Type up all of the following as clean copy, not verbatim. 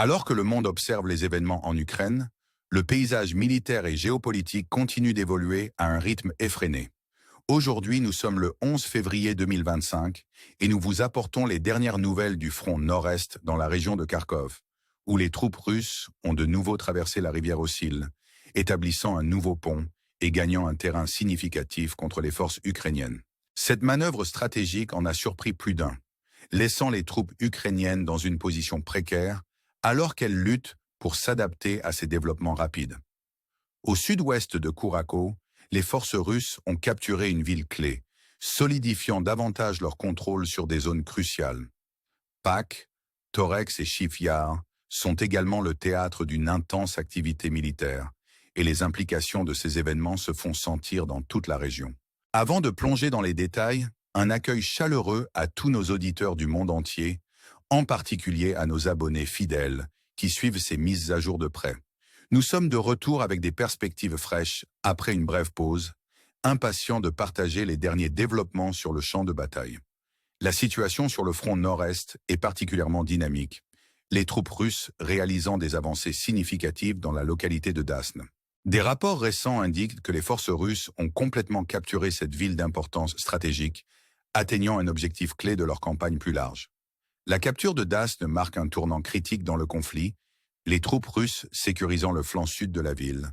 Alors que le monde observe les événements en Ukraine, le paysage militaire et géopolitique continue d'évoluer à un rythme effréné. Aujourd'hui, nous sommes le 11 février 2025 et nous vous apportons les dernières nouvelles du front nord-est dans la région de Kharkov, où les troupes russes ont de nouveau traversé la rivière Osil, établissant un nouveau pont et gagnant un terrain significatif contre les forces ukrainiennes. Cette manœuvre stratégique en a surpris plus d'un, laissant les troupes ukrainiennes dans une position précaire alors qu'elles luttent pour s'adapter à ces développements rapides. Au sud-ouest de Kourakko, les forces russes ont capturé une ville clé, solidifiant davantage leur contrôle sur des zones cruciales. Pâques, Torex et Chif-Yar sont également le théâtre d'une intense activité militaire, et les implications de ces événements se font sentir dans toute la région. Avant de plonger dans les détails, un accueil chaleureux à tous nos auditeurs du monde entier, en particulier à nos abonnés fidèles qui suivent ces mises à jour de près. Nous sommes de retour avec des perspectives fraîches après une brève pause, impatients de partager les derniers développements sur le champ de bataille. La situation sur le front nord-est est particulièrement dynamique, les troupes russes réalisant des avancées significatives dans la localité de Dasne. Des rapports récents indiquent que les forces russes ont complètement capturé cette ville d'importance stratégique, atteignant un objectif clé de leur campagne plus large. La capture de Dasne marque un tournant critique dans le conflit, les troupes russes sécurisant le flanc sud de la ville,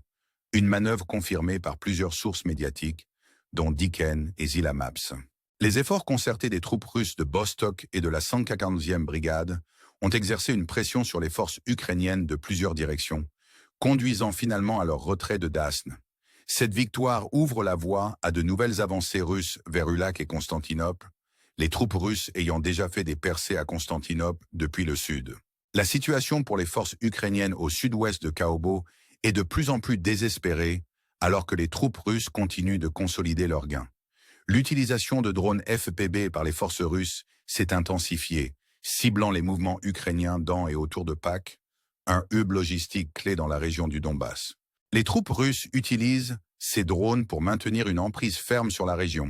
une manœuvre confirmée par plusieurs sources médiatiques, dont Diken et Zilla Maps. Les efforts concertés des troupes russes de Vostok et de la 140e brigade ont exercé une pression sur les forces ukrainiennes de plusieurs directions, conduisant finalement à leur retrait de Dasne. Cette victoire ouvre la voie à de nouvelles avancées russes vers Ulac et Constantinople, les troupes russes ayant déjà fait des percées à Constantinople depuis le sud. La situation pour les forces ukrainiennes au sud-ouest de Kaobo est de plus en plus désespérée alors que les troupes russes continuent de consolider leurs gains. L'utilisation de drones FPV par les forces russes s'est intensifiée, ciblant les mouvements ukrainiens dans et autour de Pâques, un hub logistique clé dans la région du Donbass. Les troupes russes utilisent ces drones pour maintenir une emprise ferme sur la région,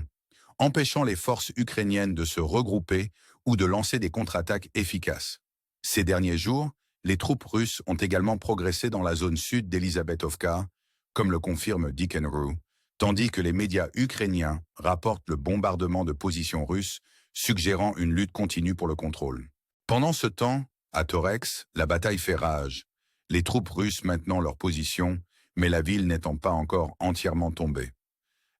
empêchant les forces ukrainiennes de se regrouper ou de lancer des contre-attaques efficaces. Ces derniers jours, les troupes russes ont également progressé dans la zone sud d'Elizabetovka, comme le confirme Diken-Ru, tandis que les médias ukrainiens rapportent le bombardement de positions russes, suggérant une lutte continue pour le contrôle. Pendant ce temps, à Torex, la bataille fait rage, les troupes russes maintenant leur position, mais la ville n'étant pas encore entièrement tombée.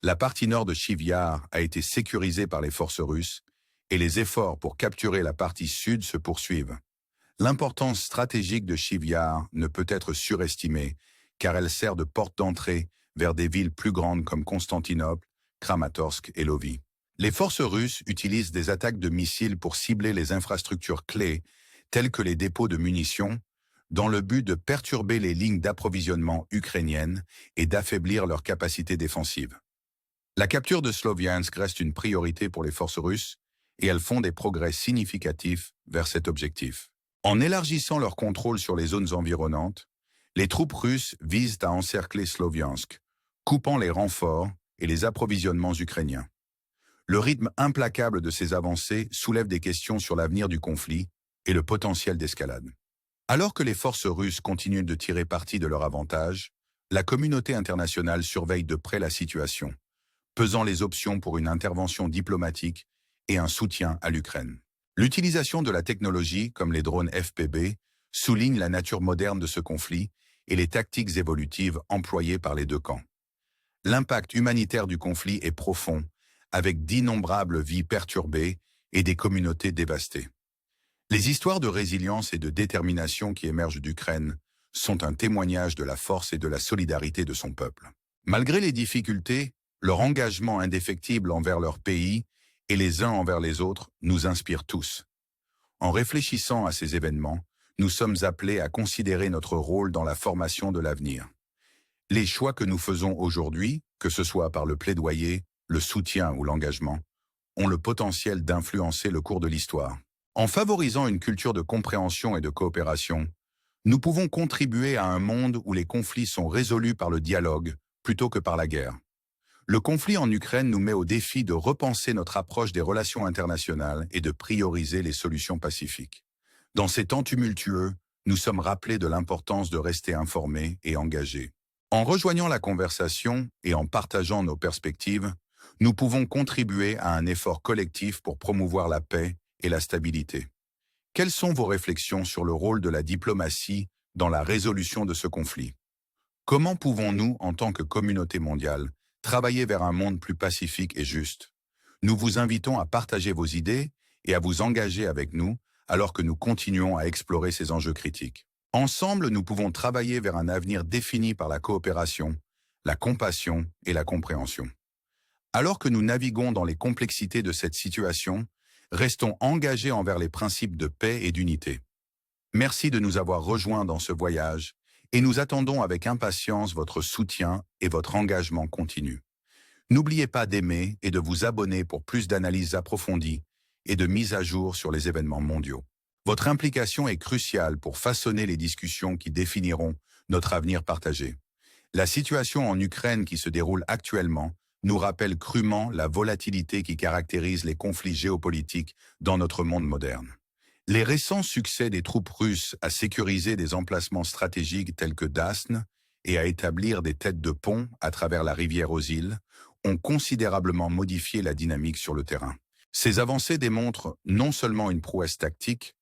La partie nord de Chif-Yar a été sécurisée par les forces russes et les efforts pour capturer la partie sud se poursuivent. L'importance stratégique de Chif-Yar ne peut être surestimée car elle sert de porte d'entrée vers des villes plus grandes comme Constantinople, Kramatorsk et Lovi. Les forces russes utilisent des attaques de missiles pour cibler les infrastructures clés telles que les dépôts de munitions dans le but de perturber les lignes d'approvisionnement ukrainiennes et d'affaiblir leurs capacités défensives. La capture de Sloviansk reste une priorité pour les forces russes et elles font des progrès significatifs vers cet objectif. En élargissant leur contrôle sur les zones environnantes, les troupes russes visent à encercler Sloviansk, coupant les renforts et les approvisionnements ukrainiens. Le rythme implacable de ces avancées soulève des questions sur l'avenir du conflit et le potentiel d'escalade. Alors que les forces russes continuent de tirer parti de leur avantage, la communauté internationale surveille de près la situation, pesant les options pour une intervention diplomatique et un soutien à l'Ukraine. L'utilisation de la technologie, comme les drones FPV, souligne la nature moderne de ce conflit et les tactiques évolutives employées par les deux camps. L'impact humanitaire du conflit est profond, avec d'innombrables vies perturbées et des communautés dévastées. Les histoires de résilience et de détermination qui émergent d'Ukraine sont un témoignage de la force et de la solidarité de son peuple. Malgré les difficultés, leur engagement indéfectible envers leur pays et les uns envers les autres nous inspire tous. En réfléchissant à ces événements, nous sommes appelés à considérer notre rôle dans la formation de l'avenir. Les choix que nous faisons aujourd'hui, que ce soit par le plaidoyer, le soutien ou l'engagement, ont le potentiel d'influencer le cours de l'histoire. En favorisant une culture de compréhension et de coopération, nous pouvons contribuer à un monde où les conflits sont résolus par le dialogue plutôt que par la guerre. Le conflit en Ukraine nous met au défi de repenser notre approche des relations internationales et de prioriser les solutions pacifiques. Dans ces temps tumultueux, nous sommes rappelés de l'importance de rester informés et engagés. En rejoignant la conversation et en partageant nos perspectives, nous pouvons contribuer à un effort collectif pour promouvoir la paix et la stabilité. Quelles sont vos réflexions sur le rôle de la diplomatie dans la résolution de ce conflit? Comment pouvons-nous, en tant que communauté mondiale, travailler vers un monde plus pacifique et juste? Nous vous invitons à partager vos idées et à vous engager avec nous alors que nous continuons à explorer ces enjeux critiques. Ensemble, nous pouvons travailler vers un avenir défini par la coopération, la compassion et la compréhension. Alors que nous naviguons dans les complexités de cette situation, restons engagés envers les principes de paix et d'unité. Merci de nous avoir rejoints dans ce voyage et nous attendons avec impatience votre soutien et votre engagement continu. N'oubliez pas d'aimer et de vous abonner pour plus d'analyses approfondies et de mises à jour sur les événements mondiaux. Votre implication est cruciale pour façonner les discussions qui définiront notre avenir partagé. La situation en Ukraine qui se déroule actuellement nous rappelle crûment la volatilité qui caractérise les conflits géopolitiques dans notre monde moderne. Les récents succès des troupes russes à sécuriser des emplacements stratégiques tels que Dasne et à établir des têtes de pont à travers la rivière Osil ont considérablement modifié la dynamique sur le terrain. Ces avancées démontrent non seulement une prouesse tactique,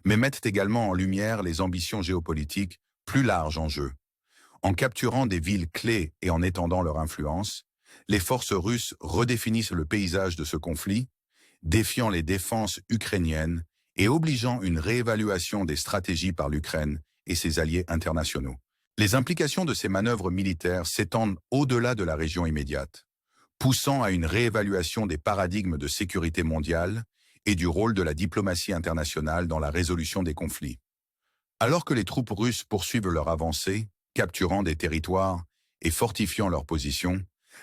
mais mettent également en lumière les ambitions géopolitiques plus larges en jeu. En capturant des villes clés et en étendant leur influence, les forces russes redéfinissent le paysage de ce conflit, défiant les défenses ukrainiennes et obligeant une réévaluation des stratégies par l'Ukraine et ses alliés internationaux. Les implications de ces manœuvres militaires s'étendent au-delà de la région immédiate, poussant à une réévaluation des paradigmes de sécurité mondiale et du rôle de la diplomatie internationale dans la résolution des conflits. Alors que les troupes russes poursuivent leur avancée, capturant des territoires et fortifiant leur position,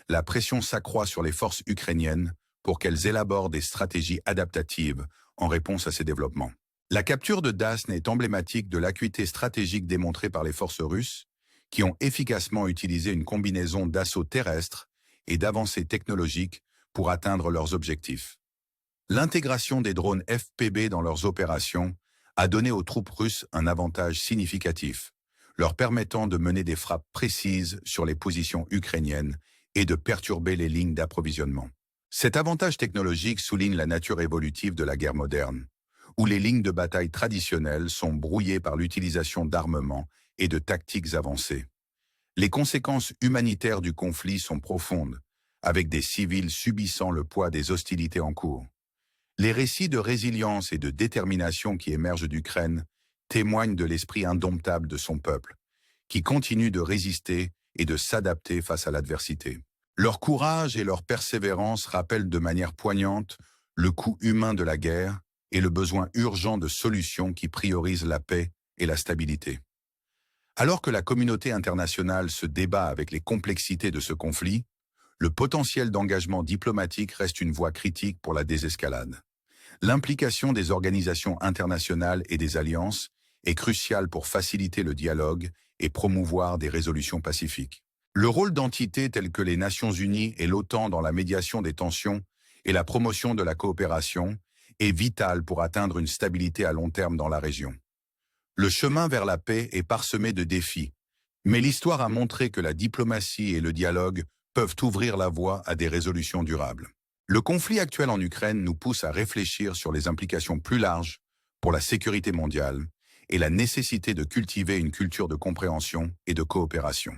la pression s'accroît sur les forces ukrainiennes pour qu'elles élaborent des stratégies adaptatives en réponse à ces développements. La capture de Dasne est emblématique de l'acuité stratégique démontrée par les forces russes, qui ont efficacement utilisé une combinaison d'assauts terrestres et d'avancées technologiques pour atteindre leurs objectifs. L'intégration des drones FPV dans leurs opérations a donné aux troupes russes un avantage significatif, leur permettant de mener des frappes précises sur les positions ukrainiennes et de perturber les lignes d'approvisionnement. Cet avantage technologique souligne la nature évolutive de la guerre moderne, où les lignes de bataille traditionnelles sont brouillées par l'utilisation d'armements et de tactiques avancées. Les conséquences humanitaires du conflit sont profondes, avec des civils subissant le poids des hostilités en cours. Les récits de résilience et de détermination qui émergent d'Ukraine témoignent de l'esprit indomptable de son peuple, qui continue de résister et de s'adapter face à l'adversité. Leur courage et leur persévérance rappellent de manière poignante le coût humain de la guerre et le besoin urgent de solutions qui priorisent la paix et la stabilité. Alors que la communauté internationale se débat avec les complexités de ce conflit, le potentiel d'engagement diplomatique reste une voie critique pour la désescalade. L'implication des organisations internationales et des alliances est cruciale pour faciliter le dialogue et promouvoir des résolutions pacifiques. Le rôle d'entités telles que les Nations Unies et l'OTAN dans la médiation des tensions et la promotion de la coopération est vital pour atteindre une stabilité à long terme dans la région. Le chemin vers la paix est parsemé de défis, mais l'histoire a montré que la diplomatie et le dialogue peuvent ouvrir la voie à des résolutions durables. Le conflit actuel en Ukraine nous pousse à réfléchir sur les implications plus larges pour la sécurité mondiale et la nécessité de cultiver une culture de compréhension et de coopération.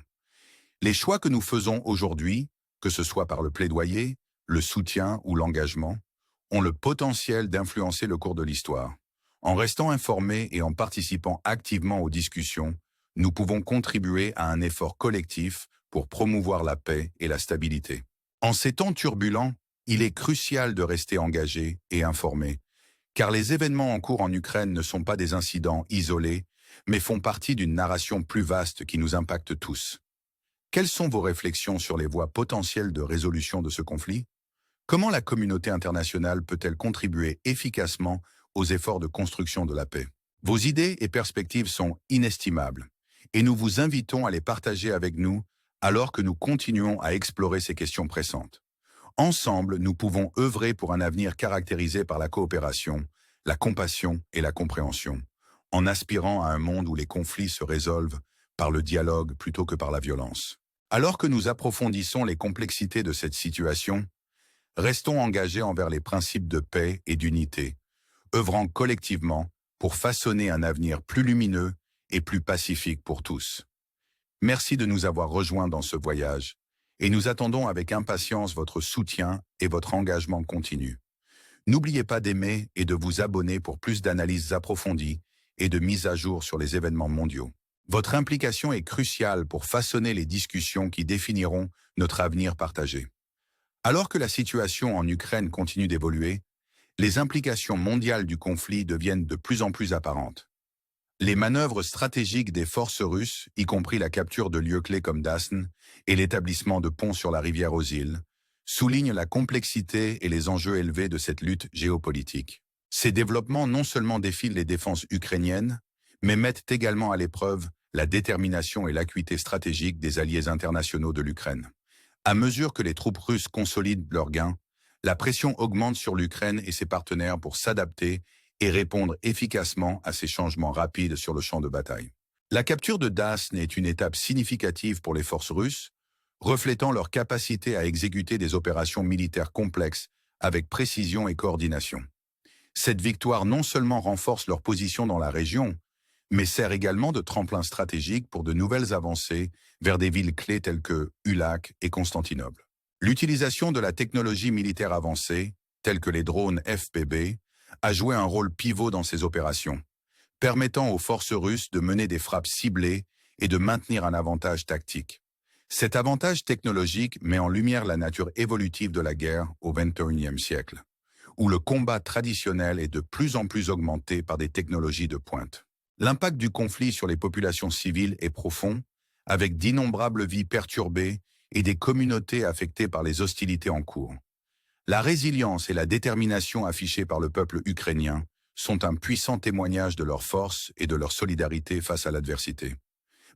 Les choix que nous faisons aujourd'hui, que ce soit par le plaidoyer, le soutien ou l'engagement, ont le potentiel d'influencer le cours de l'histoire. En restant informés et en participant activement aux discussions, nous pouvons contribuer à un effort collectif pour promouvoir la paix et la stabilité. En ces temps turbulents, il est crucial de rester engagé et informé, car les événements en cours en Ukraine ne sont pas des incidents isolés, mais font partie d'une narration plus vaste qui nous impacte tous. Quelles sont vos réflexions sur les voies potentielles de résolution de ce conflit? Comment la communauté internationale peut-elle contribuer efficacement aux efforts de construction de la paix? Vos idées et perspectives sont inestimables, et nous vous invitons à les partager avec nous alors que nous continuons à explorer ces questions pressantes. Ensemble, nous pouvons œuvrer pour un avenir caractérisé par la coopération, la compassion et la compréhension, en aspirant à un monde où les conflits se résolvent par le dialogue plutôt que par la violence. Alors que nous approfondissons les complexités de cette situation, restons engagés envers les principes de paix et d'unité, œuvrant collectivement pour façonner un avenir plus lumineux et plus pacifique pour tous. Merci de nous avoir rejoints dans ce voyage, et nous attendons avec impatience votre soutien et votre engagement continu. N'oubliez pas d'aimer et de vous abonner pour plus d'analyses approfondies et de mises à jour sur les événements mondiaux. Votre implication est cruciale pour façonner les discussions qui définiront notre avenir partagé. Alors que la situation en Ukraine continue d'évoluer, les implications mondiales du conflit deviennent de plus en plus apparentes. Les manœuvres stratégiques des forces russes, y compris la capture de lieux clés comme Dasn et l'établissement de ponts sur la rivière Osil, soulignent la complexité et les enjeux élevés de cette lutte géopolitique. Ces développements non seulement défient les défenses ukrainiennes, mais mettent également à l'épreuve la détermination et l'acuité stratégique des alliés internationaux de l'Ukraine. À mesure que les troupes russes consolident leurs gains, la pression augmente sur l'Ukraine et ses partenaires pour s'adapter et répondre efficacement à ces changements rapides sur le champ de bataille. La capture de Dasn est une étape significative pour les forces russes, reflétant leur capacité à exécuter des opérations militaires complexes avec précision et coordination. Cette victoire non seulement renforce leur position dans la région, mais sert également de tremplin stratégique pour de nouvelles avancées vers des villes clés telles que Ulac et Constantinople. L'utilisation de la technologie militaire avancée, telle que les drones FPV, a joué un rôle pivot dans ces opérations, permettant aux forces russes de mener des frappes ciblées et de maintenir un avantage tactique. Cet avantage technologique met en lumière la nature évolutive de la guerre au XXIe siècle, où le combat traditionnel est de plus en plus augmenté par des technologies de pointe. L'impact du conflit sur les populations civiles est profond, avec d'innombrables vies perturbées et des communautés affectées par les hostilités en cours. La résilience et la détermination affichées par le peuple ukrainien sont un puissant témoignage de leur force et de leur solidarité face à l'adversité.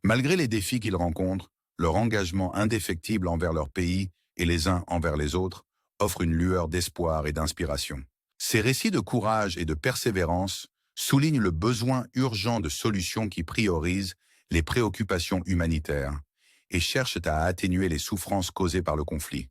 Malgré les défis qu'ils rencontrent, leur engagement indéfectible envers leur pays et les uns envers les autres offre une lueur d'espoir et d'inspiration. Ces récits de courage et de persévérance soulignent le besoin urgent de solutions qui priorisent les préoccupations humanitaires et cherchent à atténuer les souffrances causées par le conflit.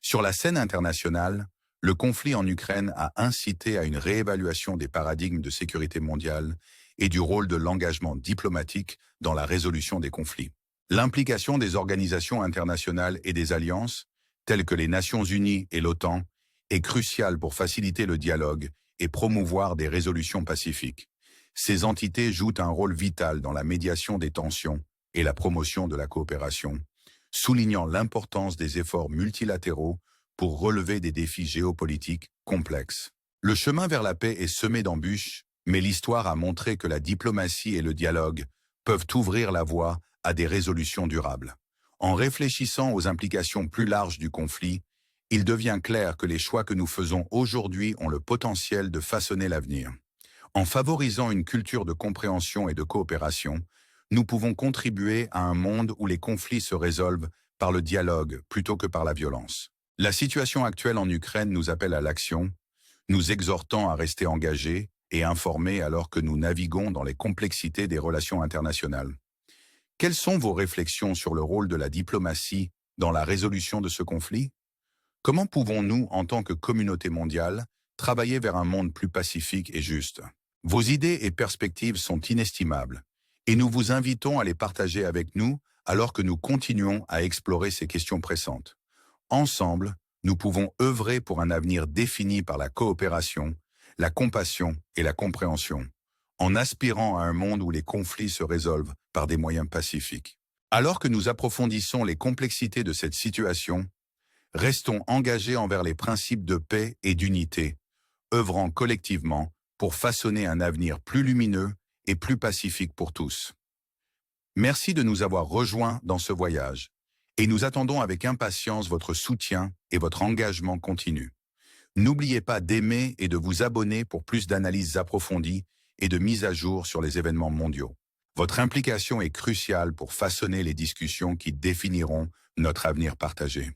Sur la scène internationale, le conflit en Ukraine a incité à une réévaluation des paradigmes de sécurité mondiale et du rôle de l'engagement diplomatique dans la résolution des conflits. L'implication des organisations internationales et des alliances, telles que les Nations Unies et l'OTAN, est cruciale pour faciliter le dialogue et promouvoir des résolutions pacifiques. Ces entités jouent un rôle vital dans la médiation des tensions et la promotion de la coopération, soulignant l'importance des efforts multilatéraux pour relever des défis géopolitiques complexes. Le chemin vers la paix est semé d'embûches, mais l'histoire a montré que la diplomatie et le dialogue peuvent ouvrir la voie à des résolutions durables. En réfléchissant aux implications plus larges du conflit, il devient clair que les choix que nous faisons aujourd'hui ont le potentiel de façonner l'avenir. En favorisant une culture de compréhension et de coopération, nous pouvons contribuer à un monde où les conflits se résolvent par le dialogue plutôt que par la violence. La situation actuelle en Ukraine nous appelle à l'action, nous exhortant à rester engagés et informés alors que nous naviguons dans les complexités des relations internationales. Quelles sont vos réflexions sur le rôle de la diplomatie dans la résolution de ce conflit? Comment pouvons-nous, en tant que communauté mondiale, travailler vers un monde plus pacifique et juste? Vos idées et perspectives sont inestimables, et nous vous invitons à les partager avec nous alors que nous continuons à explorer ces questions pressantes. Ensemble, nous pouvons œuvrer pour un avenir défini par la coopération, la compassion et la compréhension, en aspirant à un monde où les conflits se résolvent par des moyens pacifiques. Alors que nous approfondissons les complexités de cette situation, restons engagés envers les principes de paix et d'unité, œuvrant collectivement pour façonner un avenir plus lumineux et plus pacifique pour tous. Merci de nous avoir rejoints dans ce voyage, et nous attendons avec impatience votre soutien et votre engagement continu. N'oubliez pas d'aimer et de vous abonner pour plus d'analyses approfondies et de mises à jour sur les événements mondiaux. Votre implication est cruciale pour façonner les discussions qui définiront notre avenir partagé.